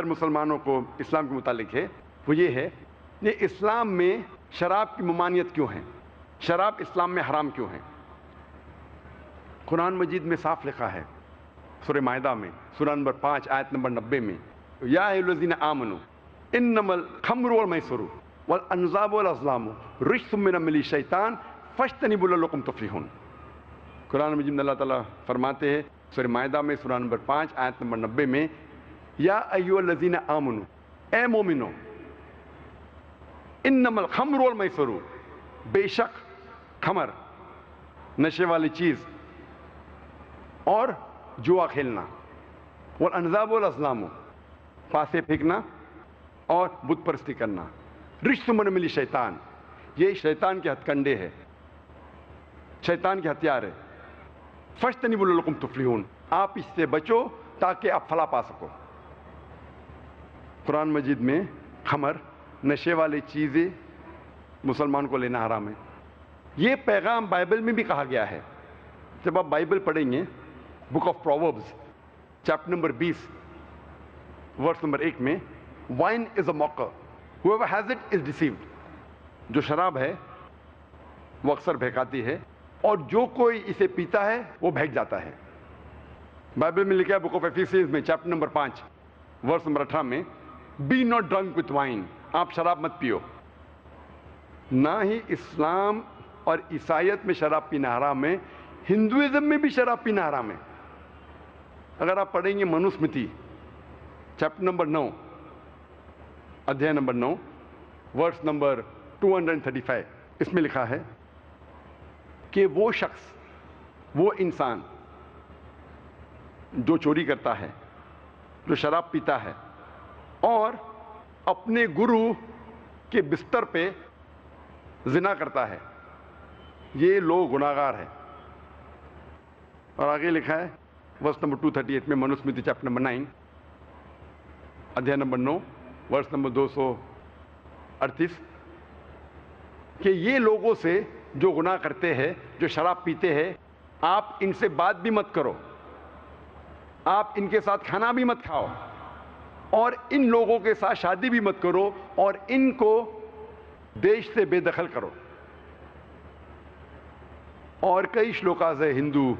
مسلمانوں کو اسلام کے متعلق ہے وہ یہ ہے کہ اسلام میں شراب کی ممانعت کیوں ہے، شراب اسلام میں حرام کیوں ہے۔ قرآن مجید میں صاف لکھا ہے، سورہ مائدہ میں سورہ نمبر 5 آیت نمبر 90 میں، یا ایھا الذین آمنوا انما الخمر والمیسر والانصاب والازلام رجس من عمل الشیطان فاجتنبوہ لعلکم تفلحون۔ قرآن مجید میں اللہ تعالیٰ فرماتے ہیں سورہ مائدہ میں سورہ نمبر 5 آیت نمبر 90 میں، یا ایھا الذین آمنوا، اے مومنو، انما الخمر والمیسر، بے شک خمر نشے والی چیز اور جوا کھیلنا، والانصاب والازلام پاسے پھینکنا اور بت پرستی کرنا، رجس من عمل الشیطان، یہ شیطان کے ہتھ کنڈے ہے، شیطان کے ہتھیار ہے۔ فاجتنبوہ لعلکم تفلحون، آپ اس سے بچو تاکہ آپ فلاح پا سکو۔ قرآن مجید میں خمر نشے والی چیزیں مسلمان کو لینا حرام ہے۔ یہ پیغام بائبل میں بھی کہا گیا ہے۔ جب آپ بائبل پڑھیں گے book of Proverbs chapter number 20 verse number 1 میں، وائن از اے موکر whoever has it is deceived، جو شراب ہے وہ اکثر بہکاتی ہے اور جو کوئی اسے پیتا ہے وہ بہک جاتا ہے۔ بائبل میں لکھا ہے بک آف ایفیسیز میں چیپٹر نمبر 5 ورس نمبر 18 میں، بی ناٹ ڈرنک وتھ وائن، آپ شراب مت پیو۔ نہ ہی اسلام اور عیسائیت میں شراب پینا حرام ہے، ہندوازم میں بھی شراب پینا حرام ہے۔ اگر آپ پڑھیں گے منوسمرتی چیپٹر نمبر 9 ادھیائے نمبر 9 ورس نمبر 235، اس میں لکھا ہے کہ وہ شخص، وہ انسان جو چوری کرتا ہے، جو شراب پیتا ہے اور اپنے گرو کے بستر پہ زنا کرتا ہے، یہ لوگ گناہگار ہیں۔ اور آگے لکھا ہے ورس نمبر 238 میں منوسمرتی چیپٹر نمبر 9 ادھیائے نمبر 9 ورس نمبر 238 کہ یہ لوگوں سے جو گناہ کرتے ہیں، جو شراب پیتے ہیں، آپ ان سے بات بھی مت کرو، آپ ان کے ساتھ کھانا بھی مت کھاؤ، اور ان لوگوں کے ساتھ شادی بھی مت کرو، اور ان کو دیش سے بے دخل کرو۔ اور کئی شلوکاز ہے ہندو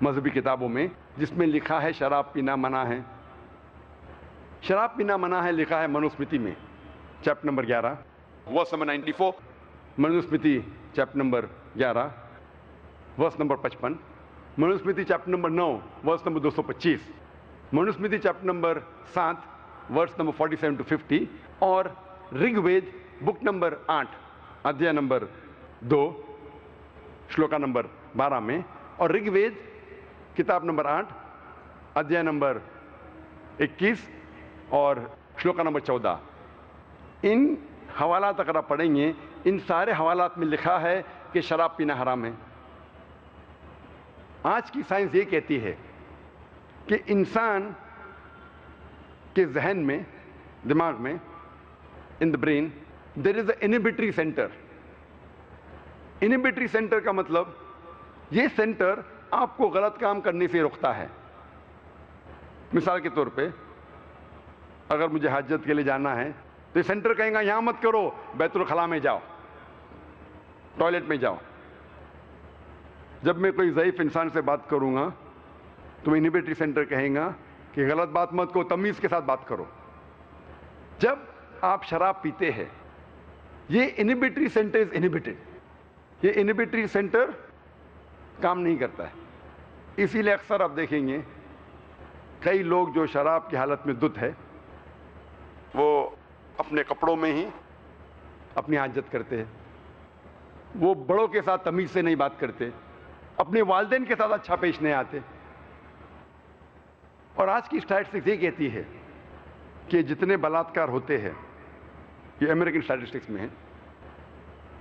مذہبی کتابوں میں جس میں لکھا ہے شراب پینا منع ہے۔ شراب پینا منع ہے لکھا ہے منوسمرتی میں chapter number 11 verse number 94، Manusmriti chapter number 11 verse number 55، Manusmriti chapter number 9 verse number 225، Manusmriti chapter number 7 verse number 47 to 50، اور رگ وید بک نمبر 8 ادھیائے نمبر 2 شلوکا نمبر 12 میں، اور رگ وید کتاب نمبر 8 ادھیائے نمبر 21 اور شلوکا نمبر 14۔ ان حوالات اگر آپ پڑھیں گے، ان سارے حوالات میں لکھا ہے کہ شراب پینا حرام ہے۔ آج کی سائنس یہ کہتی ہے کہ انسان کے ذہن میں، دماغ میں، in the brain there is a inhibitory center. Inhibitory center کا مطلب یہ سینٹر آپ کو غلط کام کرنے سے روکتا ہے۔ مثال کے طور پہ اگر مجھے حاجت کے لیے جانا ہے تو یہ سینٹر کہیں گا یہاں مت کرو، بیت الخلاء میں جاؤ، ٹوائلٹ میں جاؤ۔ جب میں کوئی ضعیف انسان سے بات کروں گا تو انہبیٹری سینٹر کہیں گا کہ غلط بات مت کرو، تمیز کے ساتھ بات کرو۔ جب آپ شراب پیتے ہیں، یہ انہبیٹری سینٹر از انہبیٹڈ، یہ انہبیٹری سینٹر کام نہیں کرتا ہے۔ اسی لیے اکثر آپ دیکھیں گے کئی لوگ جو شراب کی حالت میں دھت ہے، وہ اپنے کپڑوں میں ہی اپنی حاجت کرتے ہیں، وہ بڑوں کے ساتھ تمیز سے نہیں بات کرتے، اپنے والدین کے ساتھ اچھا پیش نہیں آتے۔ اور آج کی اسٹیٹسٹکس یہ کہتی ہے کہ جتنے بلاತ್ಕಾರ ہوتے ہیں، یہ امریکن اسٹیٹسٹکس میں ہے،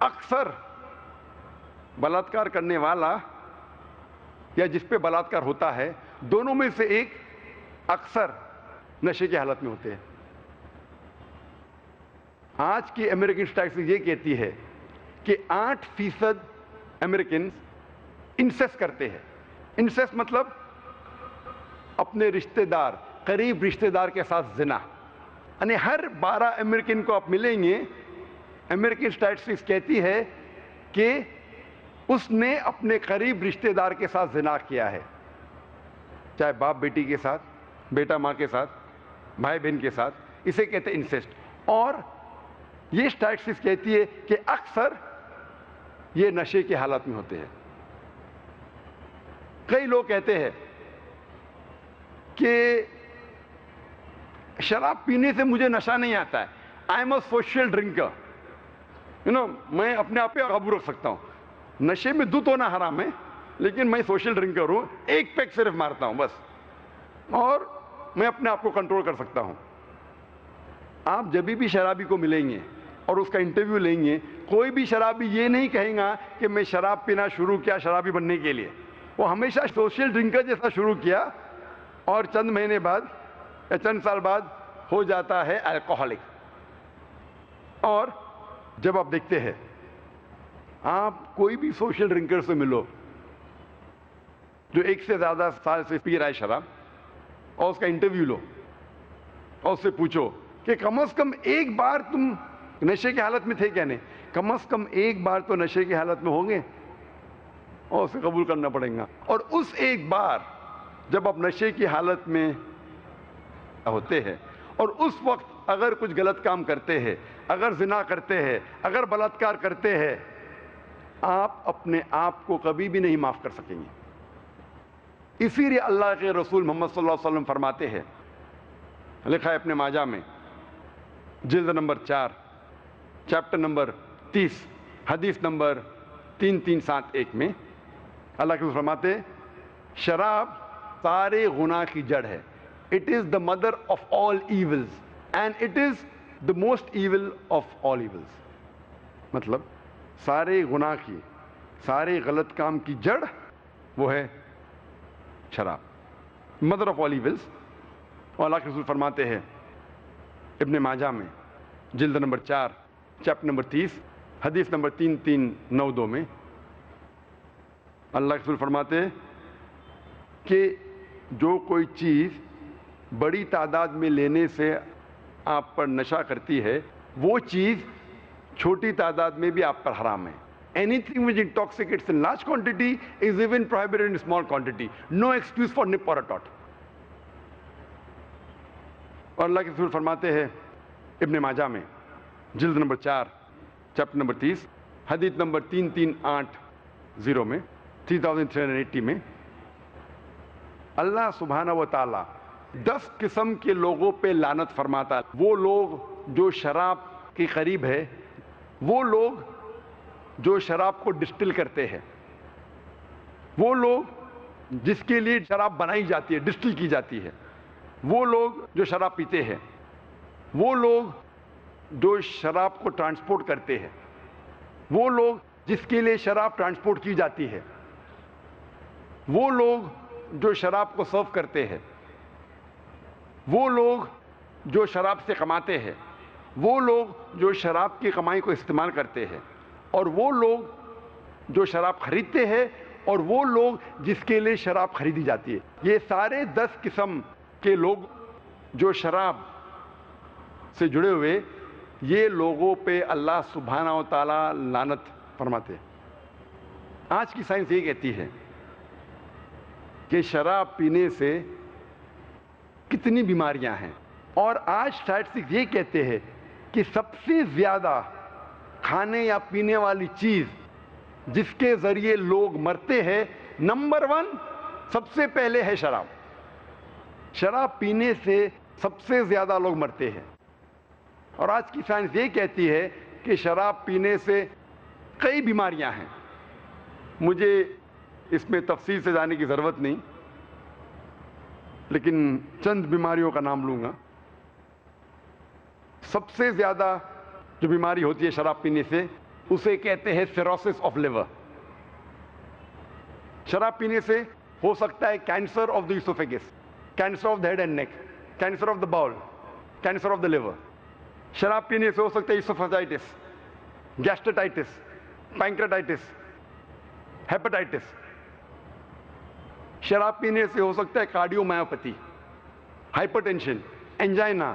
اکثر بلاತ್ಕಾರ کرنے والا یا جس پہ بلاತ್ಕಾರ ہوتا ہے، دونوں میں سے ایک اکثر نشے کی حالت میں ہوتے ہیں۔ آج کی امریکن اسٹیٹسٹکس یہ کہتی ہے کہ 8% امریکنز انسیسٹ کرتے ہیں۔ انسیسٹ مطلب اپنے رشتہ دار، قریب رشتہ دار کے ساتھ زنا۔ یعنی ہر 12 امریکن کو آپ ملیں گے، امریکن اسٹیٹسٹکس کہتی ہے کہ اس نے اپنے قریب رشتہ دار کے ساتھ زنا کیا ہے، چاہے باپ بیٹی کے ساتھ، بیٹا ماں کے ساتھ، بھائی بہن کے ساتھ، اسے کہتے ہیں انسیسٹ. اور یہ اسٹیٹسٹکس کہتی ہے کہ اکثر یہ نشے کی حالت میں ہوتے ہیں. کئی لوگ کہتے ہیں کہ شراب پینے سے مجھے نشہ نہیں آتا ہے، I am a social drinker, میں اپنے آپ پہ قابو رکھ سکتا ہوں. نشے میں دودھ ہونا حرام ہے، لیکن میں سوشل ڈرنکر ہوں، ایک پیک صرف مارتا ہوں بس، اور میں اپنے آپ کو کنٹرول کر سکتا ہوں. آپ جب بھی شرابی کو ملیں گے اور اس کا انٹرویو لیں گے، کوئی بھی شرابی یہ نہیں کہے گا کہ میں شراب پینا شروع کیا شرابی بننے کے لیے. وہ ہمیشہ سوشل ڈرنکر جیسا شروع کیا اور چند مہینے بعد یا چند سال بعد ہو جاتا ہے الکوہولک. اور جب آپ دیکھتے ہیں، آپ کوئی بھی سوشل ڈرنکر سے ملو جو ایک سے زیادہ سال سے پی رہا ہے شراب، اور اس کا انٹرویو لو اور اس سے پوچھو کہ کم از کم ایک بار تم نشے کی حالت میں تھے کیا؟ نہیں، کم از کم ایک بار تو نشے کی حالت میں ہوں گے، اور اسے قبول کرنا پڑے گا. اور اس ایک بار جب آپ نشے کی حالت میں ہوتے ہیں اور اس وقت اگر کچھ غلط کام کرتے ہیں، اگر زنا کرتے ہیں، اگر بلاತ್ಕಾರ کرتے ہیں، آپ اپنے آپ کو کبھی بھی نہیں معاف کر سکیں گے. اسی لیے اللہ کے رسول محمد صلی اللہ علیہ وسلم فرماتے ہیں، لکھا ہے اپنے ماجہ میں جلد نمبر 4 چیپٹر نمبر 30 حدیث نمبر 3371 میں اللہ کے رسول فرماتے ہیں، شراب سارے گناہ کی جڑ ہے. It is the mother of all evils and it is the most evil of all evils. مطلب سارے گناہ کی، سارے غلط کام کی جڑ وہ ہے شراب، mother of all evils. اور اللہ کے رسول فرماتے ہیں ابن ماجہ میں جلد نمبر 4 چیپٹر نمبر 30 حدیث نمبر 3392 میں اللہ کے رسول فرماتے ہیں کہ جو کوئی چیز بڑی تعداد میں لینے سے آپ پر نشہ کرتی ہے، وہ چیز چھوٹی تعداد میں بھی آپ پر حرام ہے. Anything which intoxicates in large quantity is even prohibited in small quantity. No excuse for nip or a tot. اور اللہ کے رسول فرماتے ہیں ابن ماجہ میں جلد نمبر 4 چیپٹر نمبر 30 حدیث نمبر 3380 میں 3380 میں اللہ سبحانہ و تعالی 10 قسم کے لوگوں پہ لعنت فرماتا. وہ لوگ جو شراب کے قریب ہے، وہ لوگ جو شراب کو ڈسٹل کرتے ہیں، وہ لوگ جس کے لیے شراب بنائی جاتی ہے، ڈسٹل کی جاتی ہے، وہ لوگ جو شراب پیتے ہیں، وہ لوگ جو شراب کو ٹرانسپورٹ کرتے ہیں، وہ لوگ جس کے لیے شراب ٹرانسپورٹ کی جاتی ہے، وہ لوگ جو شراب کو سرو کرتے ہیں، وہ لوگ جو شراب سے کماتے ہیں، وہ لوگ جو شراب کی کمائی کو استعمال کرتے ہیں، اور وہ لوگ جو شراب خریدتے ہیں، اور وہ لوگ جس کے لیے شراب خریدی جاتی ہے. یہ سارے 10 قسم کے لوگ جو شراب سے جڑے ہوئے، یہ لوگوں پہ اللہ سبحانہ و تعالی لعنت فرماتے ہیں. آج کی سائنس یہ کہتی ہے کہ شراب پینے سے کتنی بیماریاں ہیں، اور آج اسٹیٹسٹکس یہ کہتے ہیں کہ سب سے زیادہ کھانے یا پینے والی چیز جس کے ذریعے لوگ مرتے ہیں، نمبر 1 سب سے پہلے ہے شراب. شراب پینے سے سب سے زیادہ لوگ مرتے ہیں. اور آج کی سائنس یہ کہتی ہے کہ شراب پینے سے کئی بیماریاں ہیں. مجھے اس میں تفصیل سے جانے کی ضرورت نہیں، لیکن چند بیماریوں کا نام لوں گا. سب سے زیادہ جو بیماری ہوتی ہے شراب پینے سے، اسے کہتے ہیں سیروسس آف لیور. شراب پینے سے ہو سکتا ہے cancer of the oesophagus, cancer of the head and neck, cancer of the bowel, cancer of the liver. شراب پینے سے ہو سکتا ہے ایسوفیجائٹس، گیسٹرائٹس، پینکریاٹائٹس، ہیپاٹائٹس. شراب پینے سے ہو سکتا ہے کارڈیو مایوپیتھی، ہائپر ٹینشن، انجائنا،